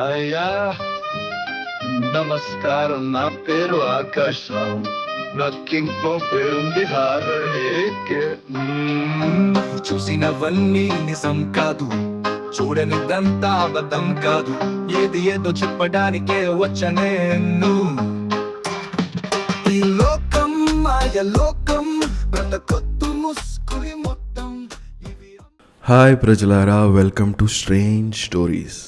అయ్యా నమస్కారం, నా పేరు ఆకాశం. నక్కింపు బిహార్ చూసినవన్నీ నిజం కాదు, చూడనిదంతా అబద్ధం కాదు. ఏది ఏదో చెప్పడానికే వచ్చనేను. ఈ లోకం మాయ లోకం, బ్రతకొద్దు ముస్కురి మొత్తం. హాయ్ ప్రజలారా, welcome to strange stories.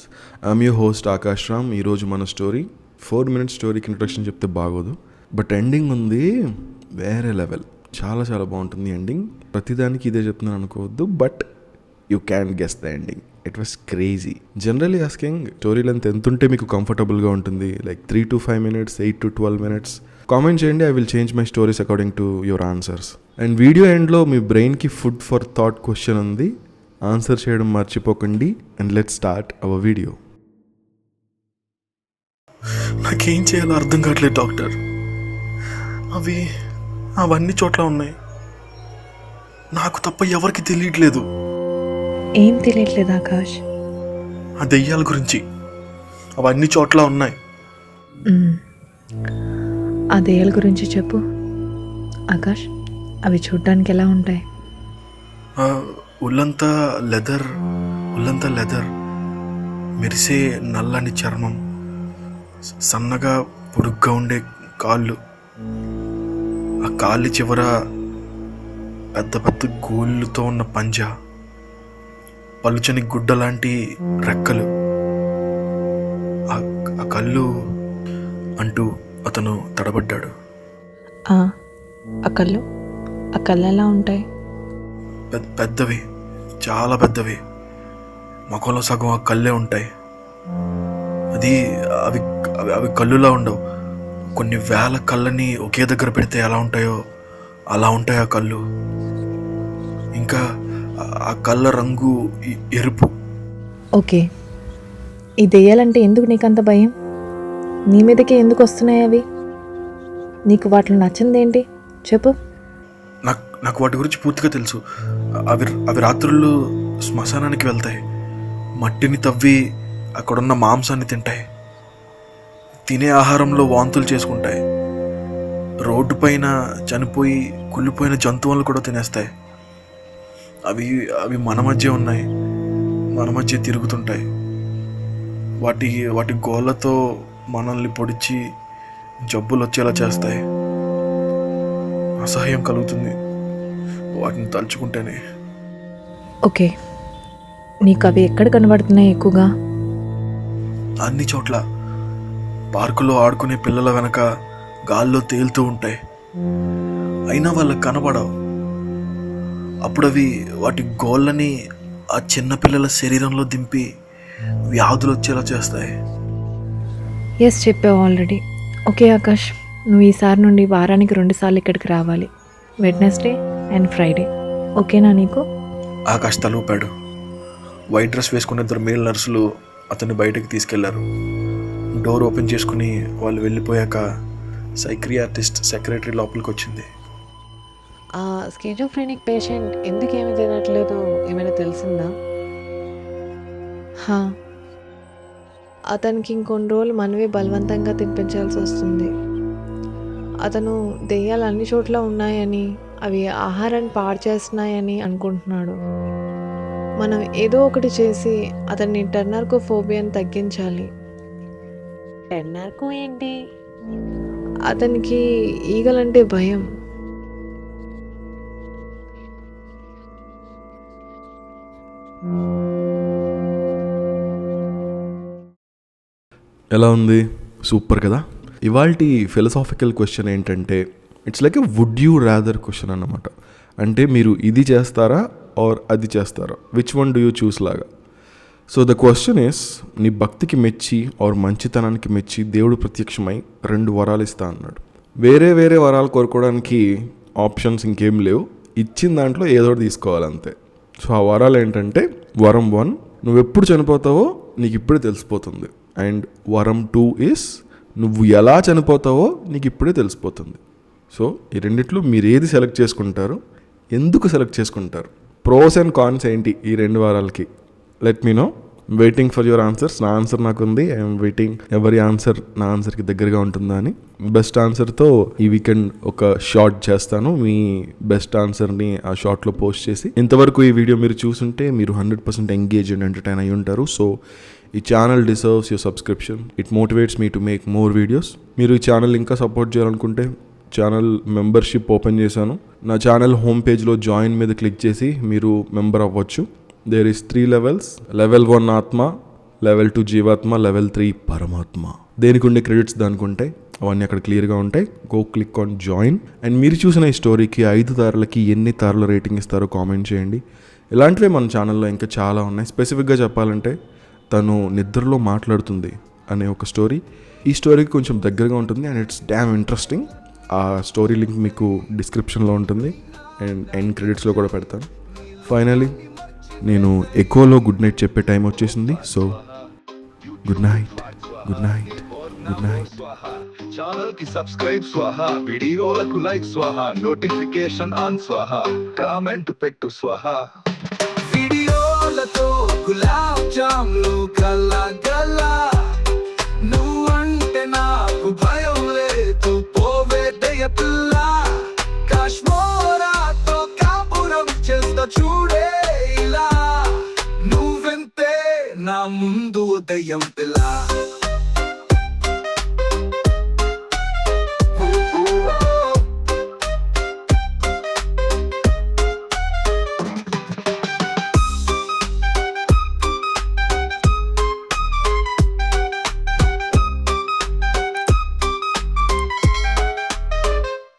I'm your host Akash Ram. ఈరోజు మన స్టోరీ 4 minute స్టోరీకి ఇంట్రొడక్షన్ చెప్తే బాగోదు, బట్ ఎండింగ్ ఉంది వేరే లెవెల్. చాలా చాలా బాగుంటుంది ఎండింగ్. ప్రతిదానికి ఇదే చెప్తున్నాను అనుకోవద్దు, but you can guess the ending. It was crazy. Generally asking, story length ఎంత ఉంటే మీకు కంఫర్టబుల్గా ఉంటుంది? Like 3 to 5 minutes, 8 to 12 minutes? Comment చేయండి. I will change my stories according to your answers. And video ఎండ్లో మీ బ్రెయిన్కి ఫుడ్ ఫర్ థాట్ క్వశ్చన్ ఉంది, ఆన్సర్ చేయడం మర్చిపోకండి. And let's start our video. నాకేం చేయాలో అర్థం కావట్లేదు డాక్టర్. అవన్నీ చోట్ల ఉన్నాయి, నాకు తప్ప ఎవరికి తెలియట్లేదు. ఏం తెలియట్లేదు ఆకాష్? ఆ దెయ్యాల గురించి. అవన్నీ చోట్ల ఉన్నాయి. ఆ దెయ్యాల గురించి చెప్పు ఆకాష్. అవి చూడడానికి ఎలా ఉంటాయి? ఒళ్ళంతా లెదర్, మెరిసే నల్లని చర్మం, సన్నగా పొడుగ్గా ఉండే కాళ్ళు, ఆ కాళ్ళు చివర పెద్ద పెద్ద గోళ్ళుతో ఉన్న పంజా, పలుచని గుడ్డ లాంటి రెక్కలు, ఆ కళ్ళు అంటూ అతను తడబడ్డాడు. ఆ కళ్ళు ఎలా ఉంటాయి? పెద్దవి, చాలా పెద్దవి. ముఖంలో సగం ఆ కళ్ళే ఉంటాయి. అవి కళ్ళులా ఉండవు. కొన్ని వేల కళ్ళని ఒకే దగ్గర పెడితే ఎలా ఉంటాయో అలా ఉంటాయి ఆ కళ్ళు. ఇంకా ఆ కళ్ళ రంగు ఎరుపు. ఓకే, ఈ దెయ్యాలంటే ఎందుకు నీకంత భయం? నీ మీదకే ఎందుకు వస్తున్నాయి అవి? నీకు వాటిలో నచ్చింది ఏంటి చెప్పు. నాకు వాటి గురించి పూర్తిగా తెలుసు. అవి రాత్రుళ్ళు శ్మశానానికి వెళ్తాయి, మట్టిని తవ్వి అక్కడున్న మాంసాన్ని తింటాయి, తినే ఆహారంలో వాంతులు చేసుకుంటాయి, రోడ్డు పైన చనిపోయి కుళ్ళిపోయిన జంతువులను కూడా తినేస్తాయి. అవి మన మధ్య ఉన్నాయి, మన మధ్య తిరుగుతుంటాయి. వాటి గోళ్ళతో మనల్ని పొడిచి జబ్బులు వచ్చేలా చేస్తాయి. అసహ్యం కలుగుతుంది వాటిని తలుచుకుంటేనే. ఓకే, నీకు అవి ఎక్కడ కనబడుతున్నాయి ఎక్కువగా? అన్ని చోట్ల. పార్కులో ఆడుకునే పిల్లల వెనక గాల్లో తేలుతూ ఉంటాయి, అయినా వాళ్ళకి కనబడవు. అప్పుడు అవి వాటి గోళ్ళని ఆ చిన్నపిల్లల శరీరంలో దింపి వ్యాధులు వచ్చేలా చేస్తాయి. ఎస్, చెప్పావు ఆల్రెడీ. ఓకే ఆకాష్, నువ్వు ఈసారి నుండి వారానికి 2 సార్లు ఇక్కడికి రావాలి, వెడ్నెస్డే అండ్ ఫ్రైడే. ఓకేనా నీకు? ఆకాష్ తల ఊపాడు. వైట్ డ్రెస్ వేసుకున్న 2 మేల్ నర్సులు అతన్ని బయటకు తీసుకెళ్లారు. డోర్ ఓపెన్ చేసుకుని వాళ్ళు వెళ్ళిపోయాక సైక్రియాటిస్ట్ సెక్రటరీ లోపలికి వచ్చింది. ఆ స్కిజోఫ్రెనిక్ పేషెంట్ ఎందుకు ఏమి తినట్లేదు ఏమైనా తెలిసిందా? అతనికి ఇంకొన్ని రోజులు మనమే బలవంతంగా తినిపించాల్సి వస్తుంది. అతను దెయ్యాలు అన్ని చోట్ల ఉన్నాయని, అవి ఆహారాన్ని పాడు చేస్తున్నాయని అనుకుంటున్నాడు. మనం ఏదో ఒకటి చేసి అతన్ని టెర్నార్కోఫోబియాని తగ్గించాలి. టెర్నార్కో ఏంటి? అతనికి ఈగలంటే భయం. ఎలా ఉంది? సూపర్ కదా. ఇవాల్టి ఫిలసాఫికల్ క్వశ్చన్ ఏంటంటే, it's like a would you rather question అన్నమాట. అంటే మీరు ఇది చేస్తారా ఆర్ అది చేస్తారా, which one do you choose లాగా. సో ద క్వశ్చన్ ఈస్, నీ భక్తికి మెచ్చి ఆర్ మంచితనానికి మెచ్చి దేవుడు ప్రత్యక్షమై 2 వరాలు ఇస్తా అన్నాడు. వేరే వేరే వరాలు కోరుకోవడానికి ఆప్షన్స్ ఇంకేం లేవు, ఇచ్చిన దాంట్లో ఏదో ఒకటి తీసుకోవాలంతే. సో ఆ వరాలు ఏంటంటే, వరం 1, నువ్వు ఎప్పుడు చనిపోతావో నీకు ఇప్పుడే తెలిసిపోతుంది. అండ్ వరం 2 ఈస్, నువ్వు ఎలా చనిపోతావో నీకు ఇప్పుడే తెలిసిపోతుంది. సో ఈ రెండిట్లో మీరు ఏది సెలెక్ట్ చేసుకుంటారు, ఎందుకు సెలెక్ట్ చేసుకుంటారు, ప్రోస్ అండ్ కాన్స్ ఏంటి ఈ 2 వారాలకి? Let me know waiting for your answers. నా ఆన్సర్ నాకు ఉంది. ఐఎమ్ వెయిటింగ్ ఎవరి ఆన్సర్ నా ఆన్సర్కి దగ్గరగా ఉంటుందా అని. బెస్ట్ ఆన్సర్తో ఈ వీకెండ్ ఒక షార్ట్ చేస్తాను. మీ బెస్ట్ ఆన్సర్ని ఆ షార్ట్లో పోస్ట్ చేసి, ఇంతవరకు ఈ వీడియో మీరు చూసుంటే మీరు 100% ఎంగేజ్ అండ్ ఎంటర్టైన్ అయి ఉంటారు. సో ఈ channel deserves your subscription. It motivates me to make more videos. మీరు ఈ ఛానల్ ఇంకా సపోర్ట్ చేయాలనుకుంటే ఛానల్ మెంబర్షిప్ ఓపెన్ చేశాను. నా ఛానల్ హోమ్ పేజ్లో జాయిన్ మీద క్లిక్ చేసి మీరు మెంబర్ అవ్వచ్చు. There is 3 levels. లెవెల్ 1 ఆత్మ, లెవెల్ 2 జీవాత్మ, లెవెల్ 3 పరమాత్మ. దేనికి ఉండే క్రెడిట్స్ దానికి ఉంటాయి. అవన్నీ అక్కడ క్లియర్గా ఉంటాయి. Go click on join. And మీరు చూసిన ఈ స్టోరీకి 5 తారలకి ఎన్ని తారల రేటింగ్ ఇస్తారో కామెంట్ చేయండి. ఇలాంటివే మన ఛానల్లో ఇంకా చాలా ఉన్నాయి. స్పెసిఫిక్గా చెప్పాలంటే తను నిద్రలో మాట్లాడుతుంది అనే ఒక స్టోరీ ఈ స్టోరీకి కొంచెం దగ్గరగా ఉంటుంది. And it's dam interesting. ఆ స్టోరీ లింక్ మీకు డిస్క్రిప్షన్లో ఉంటుంది అండ్ ఎండ్ క్రెడిట్స్లో కూడా పెడతాను. ఫైనలీ నేను ఎక్కువలో గుడ్ నైట్ చెప్పే టైం వచ్చేసింది. So good night, good night, good night. Channel కి సబ్స్క్రైబ్ స్వాహ, వీడియోలకు లైక్ స్వాహ, నోటిఫికేషన్ ఆన్ స్వాహ, కామెంట్ పెట్టు స్వాహ. వీడియోలతో గులాబ్ జామ్లు కలగల, నువ్వంటే నాకు భయం లేదు, పోవే దయ పిల్ల. కాశ్మోరాతో కాపురం చేస్తా చూడే ఇలా, నువ్వెంతే నా ముందు ఉదయం పిల్ల.